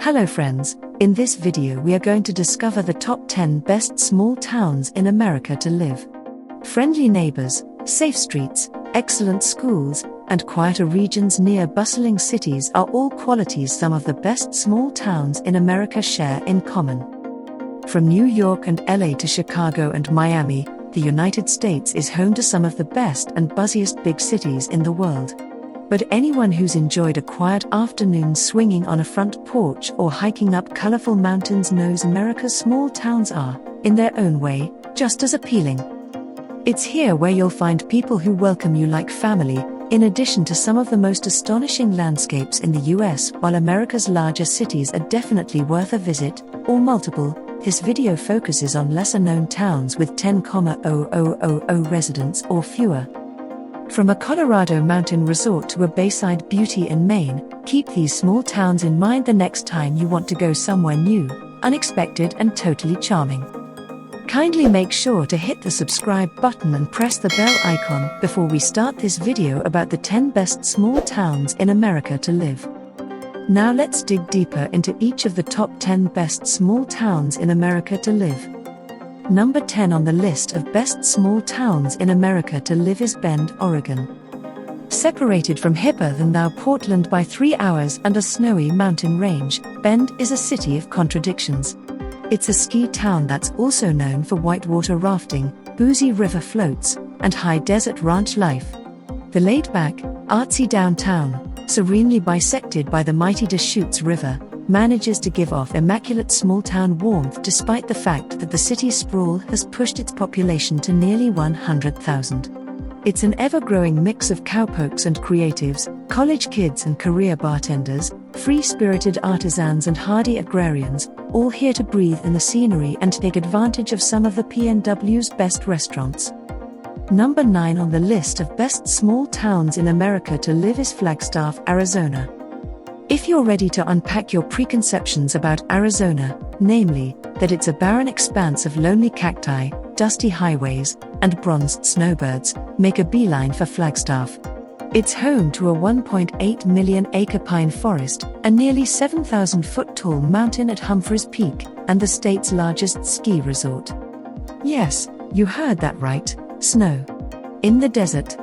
Hello friends, in this video we are going to discover the top 10 best small towns in America to live. Friendly neighbors, safe streets, excellent schools, and quieter regions near bustling cities are all qualities some of the best small towns in America share in common. From New York and LA to Chicago and Miami, the United States is home to some of the best and buzziest big cities in the world. But anyone who's enjoyed a quiet afternoon swinging on a front porch or hiking up colorful mountains knows America's small towns are, in their own way, just as appealing. It's here where you'll find people who welcome you like family, in addition to some of the most astonishing landscapes in the US. While America's larger cities are definitely worth a visit, or multiple, this video focuses on lesser-known towns with 10,000 residents or fewer. From a Colorado mountain resort to a bayside beauty in Maine, keep these small towns in mind the next time you want to go somewhere new, unexpected and totally charming. Kindly make sure to hit the subscribe button and press the bell icon before we start this video about the 10 best small towns in America to live. Now let's dig deeper into each of the top 10 best small towns in America to live. Number 10 on the list of best small towns in America to live is Bend, Oregon. Separated from hipper-than-thou Portland by 3 hours and a snowy mountain range, Bend is a city of contradictions. It's a ski town that's also known for whitewater rafting, boozy river floats, and high desert ranch life. The laid-back, artsy downtown, serenely bisected by the mighty Deschutes River, manages to give off immaculate small-town warmth despite the fact that the city's sprawl has pushed its population to nearly 100,000. It's an ever-growing mix of cowpokes and creatives, college kids and career bartenders, free-spirited artisans and hardy agrarians, all here to breathe in the scenery and take advantage of some of the PNW's best restaurants. Number 9 on the list of best small towns in America to live is Flagstaff, Arizona. If you're ready to unpack your preconceptions about Arizona, namely, that it's a barren expanse of lonely cacti, dusty highways, and bronzed snowbirds, make a beeline for Flagstaff. It's home to a 1.8 million acre pine forest, a nearly 7,000-foot tall mountain at Humphreys Peak, and the state's largest ski resort. Yes, you heard that right, snow. In the desert.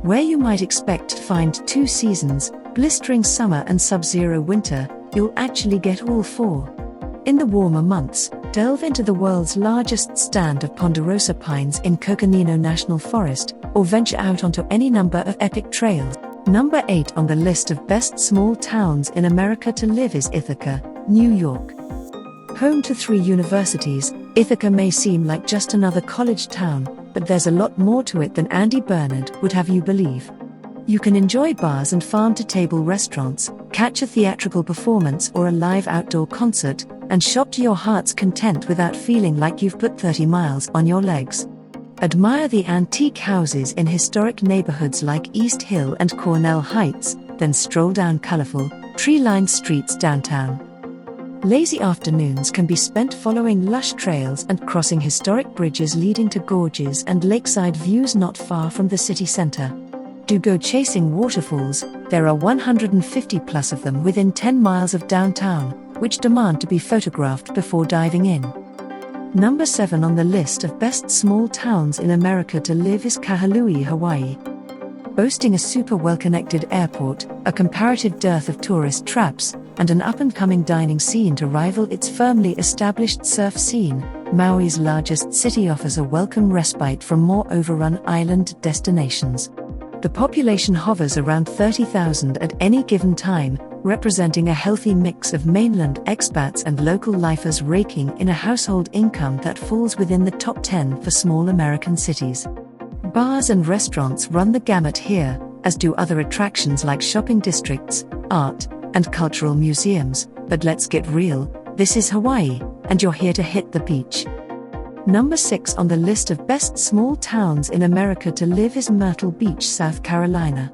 Where you might expect to find 2 seasons, blistering summer and sub-zero winter, you'll actually get all 4. In the warmer months, delve into the world's largest stand of ponderosa pines in Coconino National Forest, or venture out onto any number of epic trails. Number 8 on the list of best small towns in America to live is Ithaca, New York. Home to 3 universities, Ithaca may seem like just another college town, but there's a lot more to it than Andy Bernard would have you believe. You can enjoy bars and farm-to-table restaurants, catch a theatrical performance or a live outdoor concert, and shop to your heart's content without feeling like you've put 30 miles on your legs. Admire the antique houses in historic neighborhoods like East Hill and Cornell Heights, then stroll down colorful, tree-lined streets downtown. Lazy afternoons can be spent following lush trails and crossing historic bridges leading to gorges and lakeside views not far from the city center. Do go chasing waterfalls, there are 150 plus of them within 10 miles of downtown, which demand to be photographed before diving in. Number 7 on the list of best small towns in America to live is Kahului, Hawaii. Boasting a super well-connected airport, a comparative dearth of tourist traps, and an up-and-coming dining scene to rival its firmly established surf scene, Maui's largest city offers a welcome respite from more overrun island destinations. The population hovers around 30,000 at any given time, representing a healthy mix of mainland expats and local lifers raking in a household income that falls within the top 10 for small American cities. Bars and restaurants run the gamut here, as do other attractions like shopping districts, art, and cultural museums, but let's get real, this is Hawaii, and you're here to hit the beach. Number 6 on the list of best small towns in America to live is Myrtle Beach, South Carolina.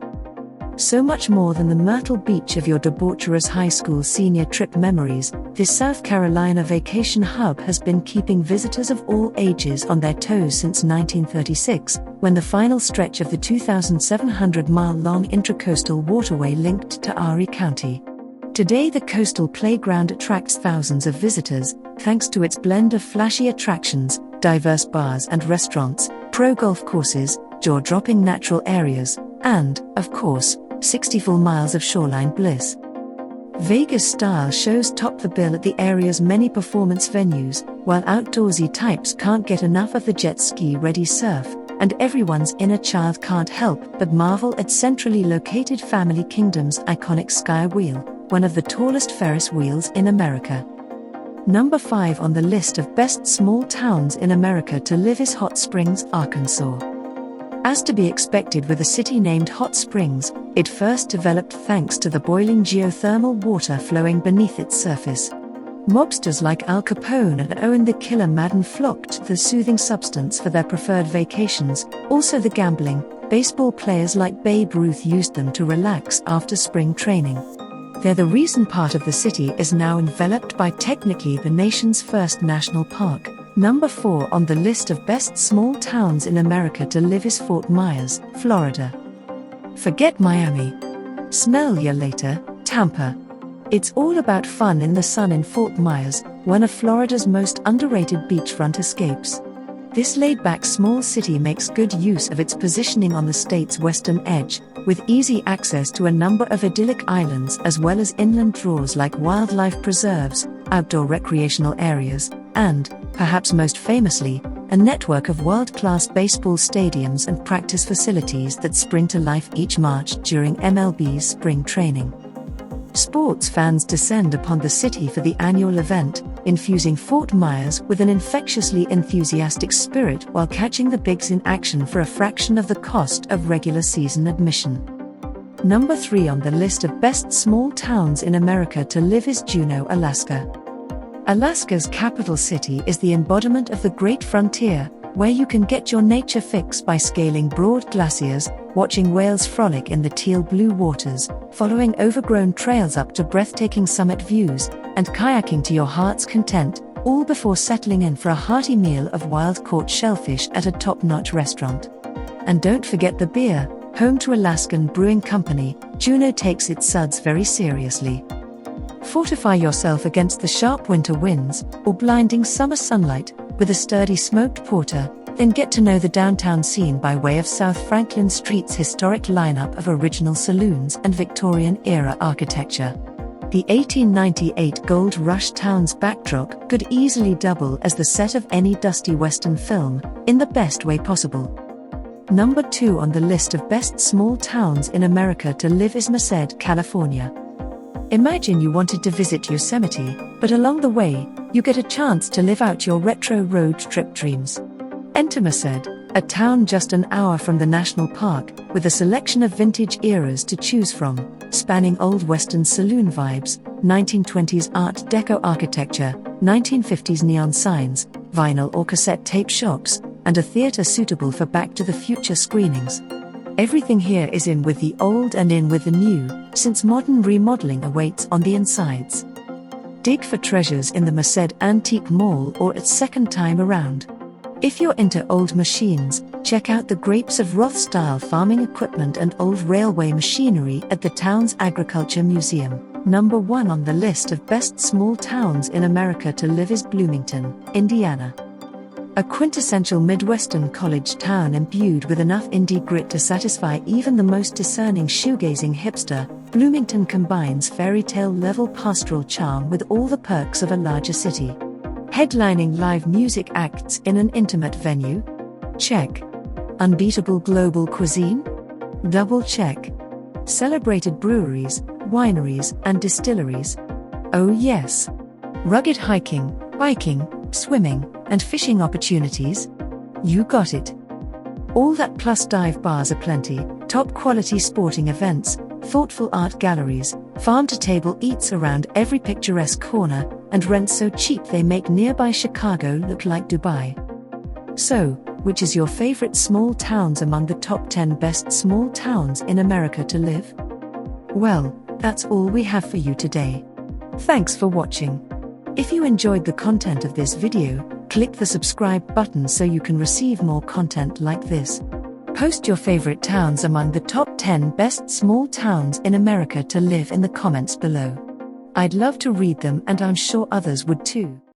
So much more than the Myrtle Beach of your debaucherous high school senior trip memories, this South Carolina vacation hub has been keeping visitors of all ages on their toes since 1936, when the final stretch of the 2,700-mile-long intracoastal waterway linked to Erie County. Today the coastal playground attracts thousands of visitors, thanks to its blend of flashy attractions, diverse bars and restaurants, pro golf courses, jaw-dropping natural areas, and, of course, 60 full miles of shoreline bliss. Vegas-style shows top the bill at the area's many performance venues, while outdoorsy types can't get enough of the jet ski-ready surf, and everyone's inner child can't help but marvel at centrally located Family Kingdom's iconic Sky Wheel, one of the tallest Ferris wheels in America. Number 5 on the list of best small towns in America to live is Hot Springs, Arkansas. As to be expected with a city named Hot Springs, it first developed thanks to the boiling geothermal water flowing beneath its surface. Mobsters like Al Capone and Owen the Killer Madden flocked to the soothing substance for their preferred vacations. Also the gambling, baseball players like Babe Ruth used them to relax after spring training. They're the reason part of the city is now enveloped by technically the nation's first national park. Number 4 on the list of best small towns in America to live is Fort Myers, Florida. Forget Miami. Smell ya later, Tampa. It's all about fun in the sun in Fort Myers, one of Florida's most underrated beachfront escapes. This laid-back small city makes good use of its positioning on the state's western edge, with easy access to a number of idyllic islands as well as inland draws like wildlife preserves, outdoor recreational areas, and, perhaps most famously, a network of world-class baseball stadiums and practice facilities that spring to life each March during MLB's spring training. Sports fans descend upon the city for the annual event, infusing Fort Myers with an infectiously enthusiastic spirit while catching the bigs in action for a fraction of the cost of regular season admission. Number 3 on the list of best small towns in America to live is Juneau, Alaska. Alaska's capital city is the embodiment of the great frontier, where you can get your nature fix by scaling broad glaciers, watching whales frolic in the teal-blue waters, following overgrown trails up to breathtaking summit views, and kayaking to your heart's content, all before settling in for a hearty meal of wild-caught shellfish at a top-notch restaurant. And don't forget the beer. Home to Alaskan Brewing Company, Juneau takes its suds very seriously. Fortify yourself against the sharp winter winds or blinding summer sunlight with a sturdy smoked porter, then get to know the downtown scene by way of South Franklin Street's historic lineup of original saloons and Victorian-era architecture. The 1898 Gold Rush town's backdrop could easily double as the set of any dusty Western film, in the best way possible. Number 2 on the list of best small towns in America to live is Merced, California. Imagine you wanted to visit Yosemite, but along the way, you get a chance to live out your retro road trip dreams. Enter Merced, a town just an hour from the national park, with a selection of vintage eras to choose from, spanning old Western saloon vibes, 1920s Art Deco architecture, 1950s neon signs, vinyl or cassette tape shops, and a theater suitable for Back to the Future screenings. Everything here is in with the old and in with the new, since modern remodeling awaits on the insides. Dig for treasures in the Merced Antique Mall or its second time around. If you're into old machines, check out the Grapes of Wrath-style farming equipment and old railway machinery at the town's Agriculture Museum. Number 1 on the list of best small towns in America to live is Bloomington, Indiana. A quintessential Midwestern college town imbued with enough indie grit to satisfy even the most discerning shoegazing hipster, Bloomington combines fairy tale-level pastoral charm with all the perks of a larger city. Headlining live music acts in an intimate venue? Check. Unbeatable global cuisine? Double check. Celebrated breweries, wineries, and distilleries? Oh yes. Rugged hiking, biking, swimming, and fishing opportunities? You got it. All that plus dive bars aplenty, top quality sporting events, thoughtful art galleries, farm-to-table eats around every picturesque corner, and rents so cheap they make nearby Chicago look like Dubai. So, which is your favorite small towns among the top 10 best small towns in America to live? Well, that's all we have for you today. Thanks for watching. If you enjoyed the content of this video, click the subscribe button so you can receive more content like this. Post your favorite towns among the top 10 best small towns in America to live in the comments below. I'd love to read them and I'm sure others would too.